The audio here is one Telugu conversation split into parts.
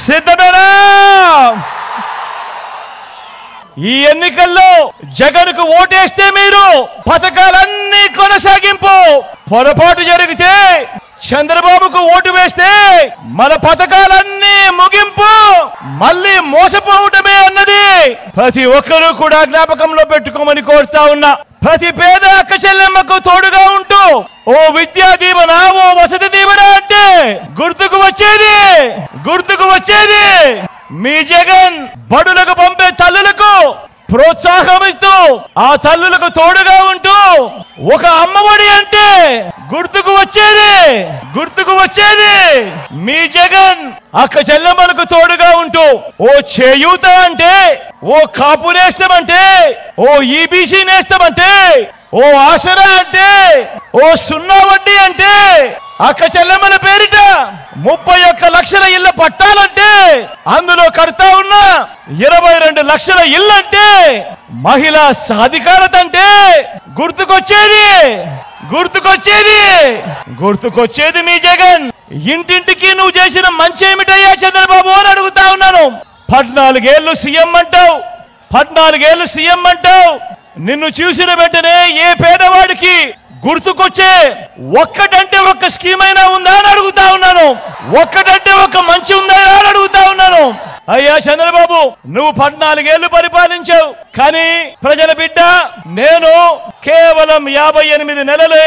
సిద్ధమేనా? ఈ ఎన్నికల్లో జగన్కు ఓటేస్తే మీరు పథకాలన్నీ కొనసాగింపు, పొరపాటు జరిగితే చంద్రబాబుకు ఓటు వేస్తే మన పథకాలన్నీ ముగింపు, మళ్ళీ మోసపోవటమే అన్నది ప్రతి ఒక్కరూ కూడా జ్ఞాపకంలో పెట్టుకోమని కోరుతా ఉన్నా. ప్రతి పేద అక్క చెల్లెమ్మకు తోడుగా ఉంటూ ఓ విద్యా దీవెన, ఓ వసతి దీవెన అంటే గుర్తుకు వచ్చేది మీ జగన్ బడులకు పంపే తల్లులకు ప్రోత్సాహం ఇస్తూ ఆ తల్లులకు తోడుగా ఉంటూ ఒక అమ్మఒడి అంటే గుర్తుకు వచ్చేది మీ జగన్ అక్క చెల్లెమ్మలకు తోడుగా ఉంటూ ఓ చేయూత అంటే, ఓ కాపు నేస్తమంటే, ఓ ఈబీసీ నేస్తమంటే, ఓ ఆసరా అంటే, ఓ సున్నా వడ్డీ అంటే, అక్క చెల్లెమ్మల పేరిట 31 లక్షల ఇళ్ల పట్టాలంటే అందులో కడతా ఉన్న 22 లక్షల ఇల్లంటే మహిళా సాధికారత అంటే గుర్తుకొచ్చేది మీ జగన్. ఇంటింటికి నువ్వు చేసిన మంచి ఏమిటయ్యా చంద్రబాబు అని అడుగుతా ఉన్నాను. 14 ఏళ్ళు సీఎం అంటావు. నిన్ను చూసిన వెంటనే ఏ పేదవాడికి గుర్తుకొచ్చే ఒక్కటంటే ఒక్క స్కీమ్ అయినా ఉందా అని అడుగుతా ఉన్నాను. ఒక్కటంటే ఒక్క మంచి ఉందా అని అడుగుతా ఉన్నాను. అయ్యా చంద్రబాబు, నువ్వు 14 ఏళ్లు పరిపాలించావు, కానీ ప్రజల బిడ్డ నేను కేవలం 58 నెలలే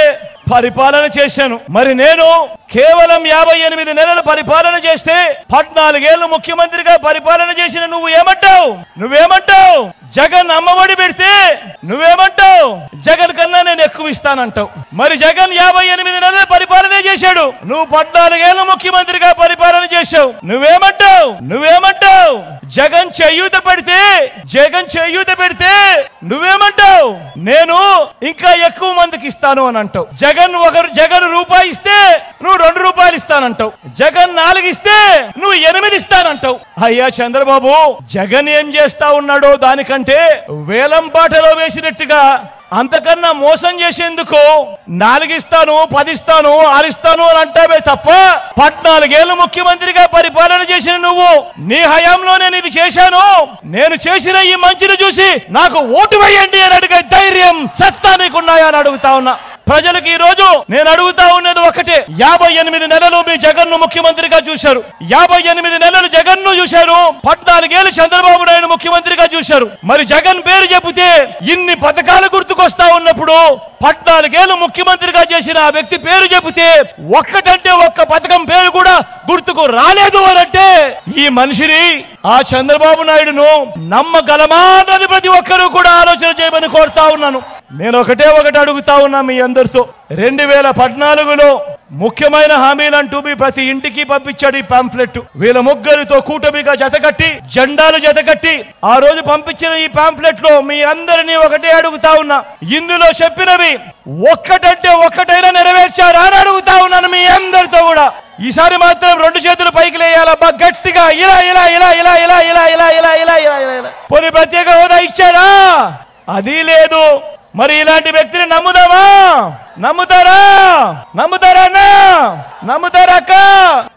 పరిపాలన చేశాను. మరి నేను కేవలం 58 నెలలు పరిపాలన చేస్తే 14 ఏళ్లు ముఖ్యమంత్రిగా పరిపాలన చేసిన నువ్వేమంటావు? జగన్ అమ్మఒడి పెడితే నువ్వేమంటావు? జగన్ కన్నా నేను ఎక్కువ ఇస్తానంటావు. మరి జగన్ 58 నెలలు పరిపాలన చేశాడు, నువ్వు 14 ఏళ్లు ముఖ్యమంత్రిగా పరిపాలన చేశావు. నువ్వేమంటావు? జగన్ చేయూత పెడితే నువ్వేమంటావు? నేను ఇంకా ఎక్కువ మందికి ఇస్తాను అని అంటావు. జగన్ రూపాయి ఇస్తే నువ్వు 2 రూపాయలు ఇస్తానంటావు. జగన్ 4 ఇస్తే నువ్వు 8 ఇస్తానంటావు. అయ్యా చంద్రబాబు, జగన్ ఏం చేస్తా ఉన్నాడో దానికంటే వేలం పాటలో వేసినట్టుగా అంతకన్నా మోసం చేసేందుకు 4 ఇస్తాను, 10 ఇస్తాను, 6 ఇస్తాను అని అంటావే తప్ప 14 ఏళ్లు ముఖ్యమంత్రిగా పరిపాలన చేసిన నువ్వు నీ హయాంలో నేను ఇది చేశాను, నేను చేసిన ఈ మంచిని చూసి నాకు ఓటు వేయండి అని అడిగే ధైర్యం, సత్తా నీకున్నాయా అని అడుగుతా ఉన్నా. ప్రజలకు ఈ రోజు నేను అడుగుతా ఉన్నది ఒకటే. 58 నెలలు మీ జగన్ను ముఖ్యమంత్రిగా చూశారు. 58 నెలలు జగన్ను చూశారు. 14 ఏళ్లు చంద్రబాబు నాయుడు ముఖ్యమంత్రిగా చూశారు. మరి జగన్ పేరు చెబితే ఇన్ని పథకాలు గుర్తుకొస్తా ఉన్నప్పుడు 14 ఏళ్లు ముఖ్యమంత్రిగా చేసిన ఆ వ్యక్తి పేరు చెబితే ఒక్కటంటే ఒక్క పథకం పేరు కూడా గుర్తుకు రాలేదు అనంటే ఈ మనిషిని, ఆ చంద్రబాబు నాయుడును నమ్మగలమా అన్నది ప్రతి ఒక్కరూ కూడా ఆలోచన చేయమని కోరుతా ఉన్నాను. నేను ఒకటి అడుగుతా ఉన్నా మీ అందరితో. 2014లో ముఖ్యమైన హామీలంటూ మీ ప్రతి ఇంటికి పంపించాడు ఈ పాంఫ్లెట్. వీళ్ళ ముగ్గురితో కూటమిగా జతకట్టి, జెండాలు జతకట్టి ఆ రోజు పంపించిన ఈ పాంఫ్లెట్ లో మీ అందరినీ ఒకటే అడుగుతా ఉన్నా, ఇందులో చెప్పినవి ఒక్కటంటే ఒక్కటైనా నెరవేర్చారా అని అడుగుతా ఉన్నాను మీ అందరితో కూడా. ఈసారి మాత్రం 2 చేతులు పైకి లేయాలబ్బా గట్టిగా, ఇలా ఇలా ఇలా ఇలా ఇలా ఇలా ఇలా ఇలా ఇలా ఇలా ఇలా. పోనీ ప్రత్యేక హోదా ఇచ్చారా? అది లేదు. మరి ఇలాంటి వ్యక్తిని నమ్ముదామా? నమ్ముతారా అక్క?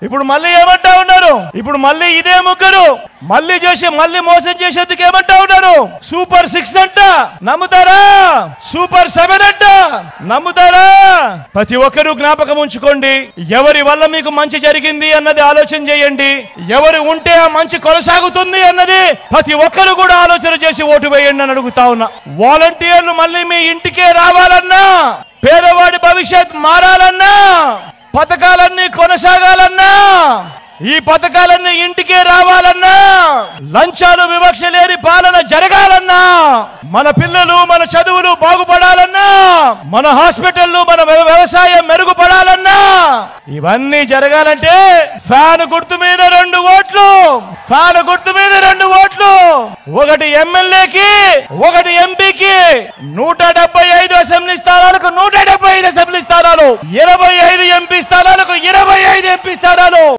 ఇప్పుడు మళ్ళీ ఏమంటా ఉన్నారు? ఇప్పుడు మళ్ళీ ఇదే ముగ్గురు మళ్ళీ మోసం చేసేందుకు ఏమంటా ఉన్నారు? సూపర్ 6 అంట. నమ్ముతారా? సూపర్ 7 అంట. నమ్ముతారా? ప్రతి ఒక్కరూ జ్ఞాపకం ఉంచుకోండి. ఎవరి వల్ల మీకు మంచి జరిగింది అన్నది ఆలోచన చేయండి. ఎవరు ఉంటే ఆ మంచి కొనసాగుతుంది అన్నది ప్రతి ఒక్కరు కూడా ఆలోచన చేసి ఓటు వేయండి అని అడుగుతా ఉన్నా. వాలంటీర్లు మళ్ళీ మీ ఇంటికే రావాలన్నా, పేదవాడి భవిష్యత్ మారాలన్నా, పథకాలన్నీ కొనసాగాలన్నా, ఈ పథకాలన్నీ ఇంటికే రావాలన్నా, లంచాలు వివక్ష లేని పాలన జరగాలన్నా, మన పిల్లలు మన చదువులు బాగుపడాలన్నా, మన హాస్పిటల్లు మన వ్యవసాయం మెరుగుపడాలన్నా, ఇవన్నీ జరగాలంటే ఫ్యాన్ గుర్తు మీద 2 ఓట్లు, ఫ్యాన్ గుర్తు మీద 2 ఓట్లు, ఒకటి ఎమ్మెల్యేకి, ఒకటి ఎంపీకి. 175 అసెంబ్లీ స్థానాలకు 175 అసెంబ్లీ స్థానాలు, 25 ఎంపీ స్థానాలకు 25 ఎంపీ స్థానాలు.